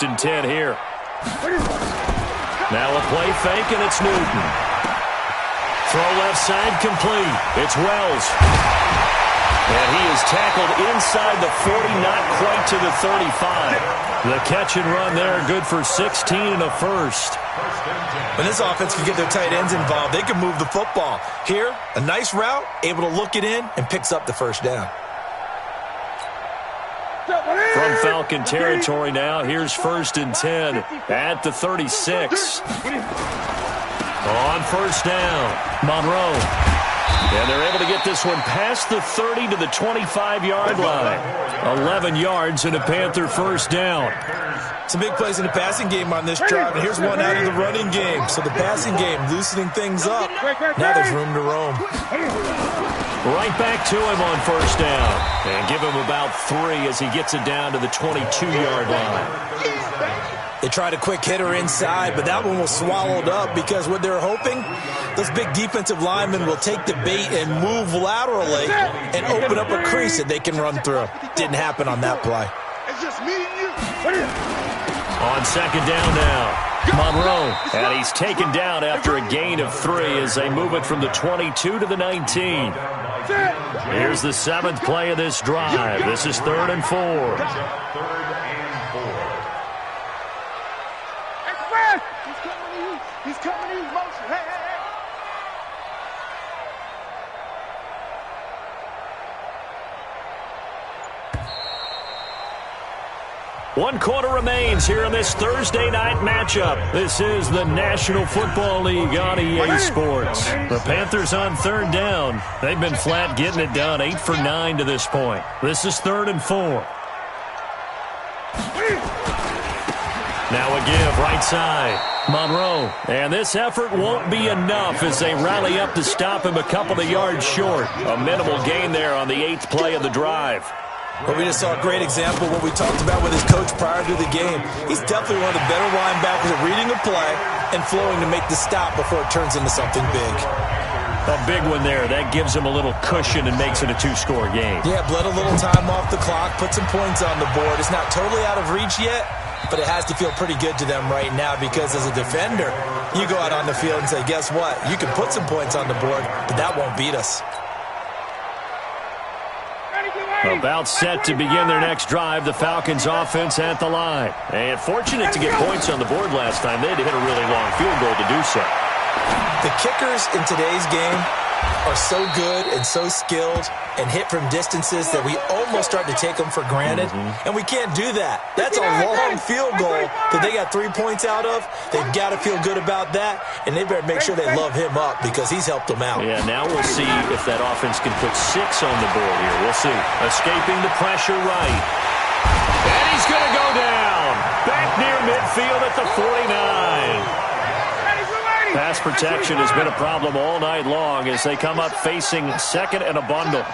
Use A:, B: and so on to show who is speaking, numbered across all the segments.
A: and 10 here. Now a play fake, and it's Newton. Throw left side complete. It's Wells. And he is tackled inside the 40, not quite to the 35. The catch and run there, good for 16 and a first.
B: When this offense can get their tight ends involved, they can move the football. Here, a nice route, able to look it in, and picks up the first down.
A: From Falcon territory now, here's 1st and 10 at the 36. On first down, Monroe. And they're able to get this one past the 30 to the 25-yard line. 11 yards and a Panther first down.
B: Some big plays in the passing game on this drive, and here's one out of the running game. So the passing game loosening things up. Now there's room to roam.
A: Right back to him on first down. And give him about 3 as he gets it down to the 22-yard line.
B: They tried a quick hitter inside, but that one was swallowed up because what they're hoping, those big defensive linemen will take the bait and move laterally and open up a crease that they can run through. Didn't happen on that play.
C: It's just me and you.
A: On second down now, Monroe. And he's taken down after a gain of 3 as they move it from the 22 to the 19. Here's the 7th play of this drive. This is 3rd and 4.
C: He's coming in motion. Hey, hey, hey.
A: One quarter remains here in this Thursday night matchup. This is the National Football League on EA Sports. The Panthers on 3rd down. They've been flat getting it done, 8 for 9 to this point. This is 3rd and 4. Now a give, right side. Monroe. And this effort won't be enough as they rally up to stop him a couple of yards short. A minimal gain there on the 8th play of the drive.
B: But we just saw a great example of what we talked about with his coach prior to the game. He's definitely one of the better linebackers at reading a play and flowing to make the stop before it turns into something big.
A: A big one there. That gives him a little cushion and makes it a 2-score game.
B: Yeah, bled a little time off the clock, put some points on the board. It's not totally out of reach yet, but it has to feel pretty good to them right now because as a defender, you go out on the field and say, guess what? You can put some points on the board, but that won't beat us.
A: About set to begin their next drive, the Falcons offense at the line. And fortunate to get points on the board last time. They had to hit a really long field goal to do so.
B: The kickers in today's game are so good and so skilled and hit from distances that we almost start to take them for granted, and we can't do that. That's a long field goal that they got 3 points out of. They've got to feel good about that, and they better make sure they love him up because he's helped them out.
A: Yeah, now we'll see if that offense can put 6 on the board here. We'll see. Escaping the pressure right. And he's going to go down. Back near midfield at the 49. Pass protection has been a problem all night long as they come up facing 2nd and a bundle.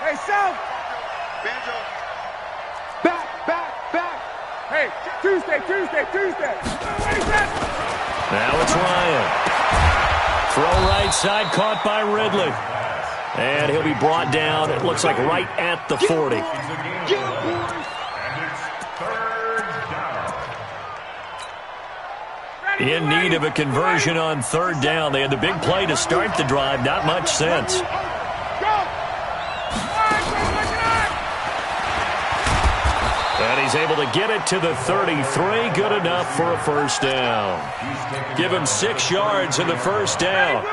C: Hey, South. Back. Hey, Tuesday.
A: Now it's Ryan. Throw right side, caught by Ridley. And he'll be brought down, it looks like right at the 40. In need of a conversion on 3rd down. They had the big play to start the drive. Not much sense. And he's able to get it to the 33. Good enough for a first down. Give him 6 yards in the first down.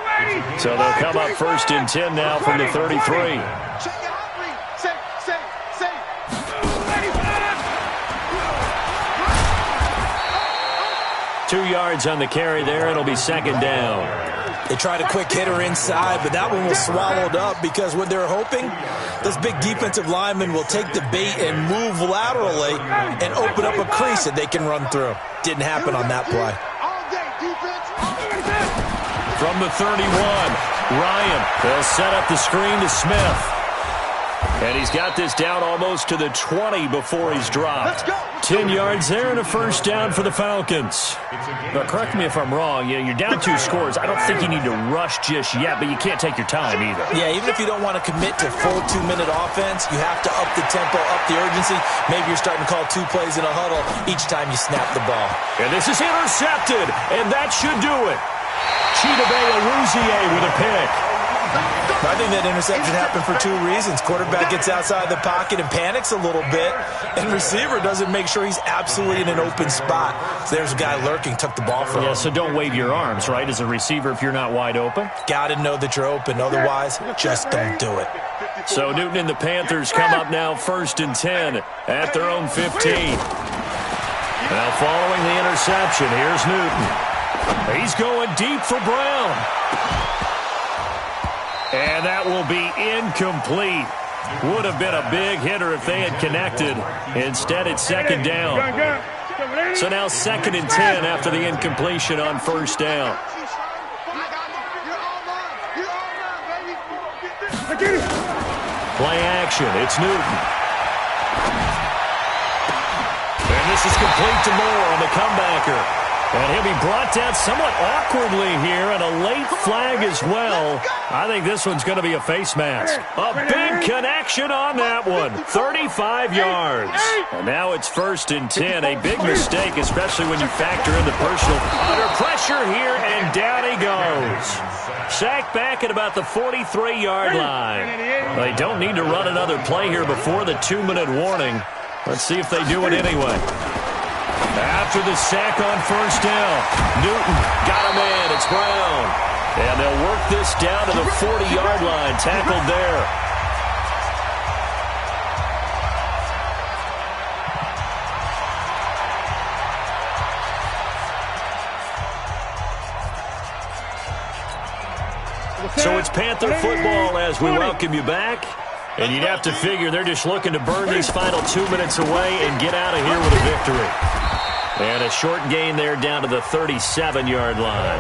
A: So they'll come up 1st and 10 now from the 33. 2 yards on the carry there. It'll be 2nd down.
B: They tried a quick hitter inside, but that one was swallowed up because what they're hoping, those big defensive linemen will take the bait and move laterally and open up a crease that they can run through. Didn't happen on that play.
A: From the 31, Ryan. They'll set up the screen to Smith. And he's got this down almost to the 20 before he's dropped. 10 yards there and a first down for the Falcons. Now, correct me if I'm wrong. You're down 2 scores. I don't think you need to rush just yet, but you can't take your time either.
B: Yeah, even if you don't want to commit to full 2-minute offense, you have to up the tempo, up the urgency. Maybe you're starting to call 2 plays in a huddle each time you snap the ball.
A: And this is intercepted, and that should do it. Chidobe Awuzie with a pick.
B: I think that interception happened for 2 reasons. Quarterback gets outside the pocket and panics a little bit, and receiver doesn't make sure he's absolutely in an open spot. So there's a guy lurking, took the ball from him.
A: Yeah, so don't wave your arms, right, as a receiver if you're not wide open?
B: Got to know that you're open. Otherwise, just don't do it.
A: So Newton and the Panthers come up now 1st and 10 at their own 15. Now following the interception, here's Newton. He's going deep for Brown. And that will be incomplete. Would have been a big hitter if they had connected. Instead, it's 2nd down. So now 2nd and 10 after the incompletion on 1st down. Play action. It's Newton. And this is complete to Moore on the comebacker. And he'll be brought down somewhat awkwardly here, and a late flag as well. I think this one's going to be a face mask. A big connection on that one. 35 yards. And now it's 1st and 10. A big mistake, especially when you factor in the personal. Under pressure here, and down he goes. Sacked back at about the 43-yard line. They don't need to run another play here before the 2-minute warning. Let's see if they do it anyway. After the sack on 1st down, Newton got a man. It's Brown. And they'll work this down to the 40-yard line. Tackled there. So it's Panther football as we welcome you back. And you'd have to figure they're just looking to burn these final 2 minutes away and get out of here with a victory. And a short gain there down to the 37-yard line.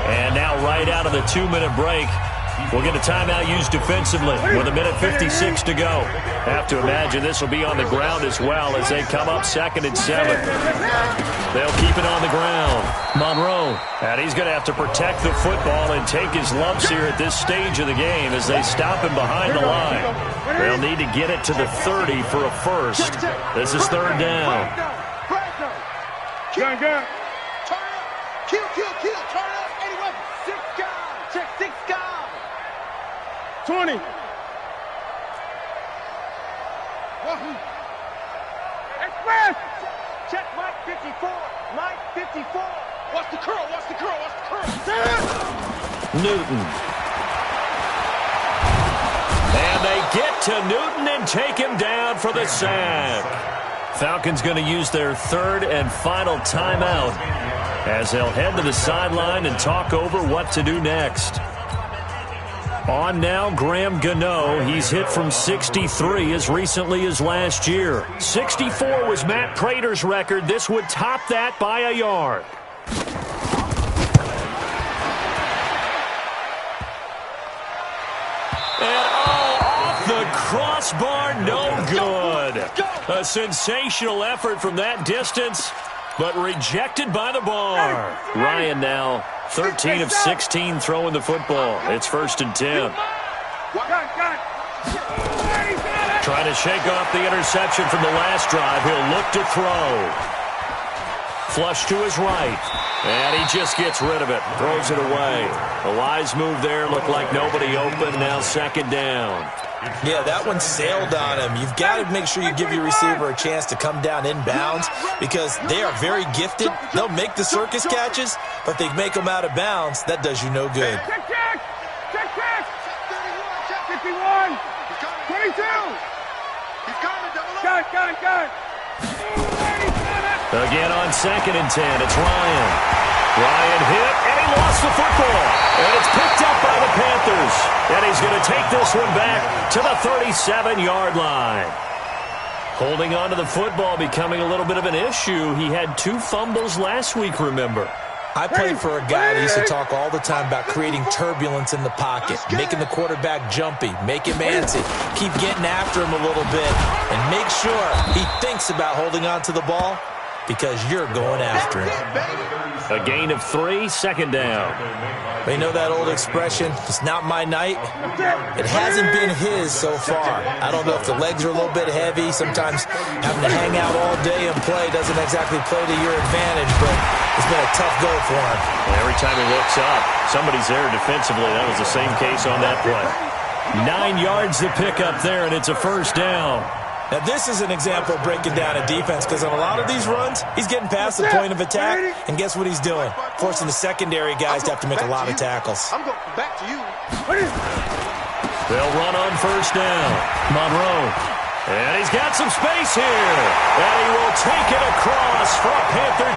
A: And now right out of the 2-minute break, we'll get a timeout used defensively with 1:56 to go. Have to imagine this will be on the ground as well as they come up 2nd and 7. They'll keep it on the ground. Monroe, and he's going to have to protect the football and take his lumps here at this stage of the game as they stop him behind the line. They'll need to get it to the 30 for a first. This is 3rd down.
C: Gun. Turn up. Kill. Turn up. 80 weapons. 6 guys. Check 6 guys. 20. Express. Check Mike 54. Mike 54. Watch the curl.
A: Newton. And they get to Newton and take him down for the sack. Falcons going to use their 3rd and final timeout as they'll head to the sideline and talk over what to do next. On now, Graham Gano. He's hit from 63 as recently as last year. 64 was Matt Prater's record. This would top that by a yard. Crossbar, no good. A sensational effort from that distance, but rejected by the bar. Ryan now 13 of 16 throwing the football. It's 1st and 10. Trying to shake off the interception from the last drive. He'll look to throw. Flush to his right. And he just gets rid of it. Throws it away. A wise move there. Looked like nobody open. Now 2nd down.
B: Yeah, that one sailed on him. You've got to make sure you give your receiver a chance to come down inbounds because they are very gifted. They'll make the circus catches, but they make them out of bounds. That does you no good.
C: Check. 51. 22. Got it.
A: Again on 2nd and 10, it's Ryan. Ryan hit, and he lost the football. And it's picked up by the Panthers. And he's going to take this one back to the 37-yard line. Holding on to the football becoming a little bit of an issue. He had 2 fumbles last week, remember.
B: I played for a guy that used to talk all the time about creating turbulence in the pocket, making the quarterback jumpy, make him antsy, keep getting after him a little bit, and make sure he thinks about holding on to the ball because you're going after him.
A: A gain of 3, second down.
B: You know that old expression, it's not my night? It hasn't been his so far. I don't know if the legs are a little bit heavy. Sometimes having to hang out all day and play doesn't exactly play to your advantage, but it's been a tough go for him.
A: And every time he looks up, somebody's there defensively. That was the same case on that play. 9 yards to pick up there, and it's a first down.
B: Now, this is an example of breaking down a defense because on a lot of these runs, he's getting past the point of attack, and guess what he's doing? Forcing the secondary guys to have to make a lot of tackles.
C: I'm going back to you.
A: They'll run on first down. Monroe. And he's got some space here. And he will take it across for a Panther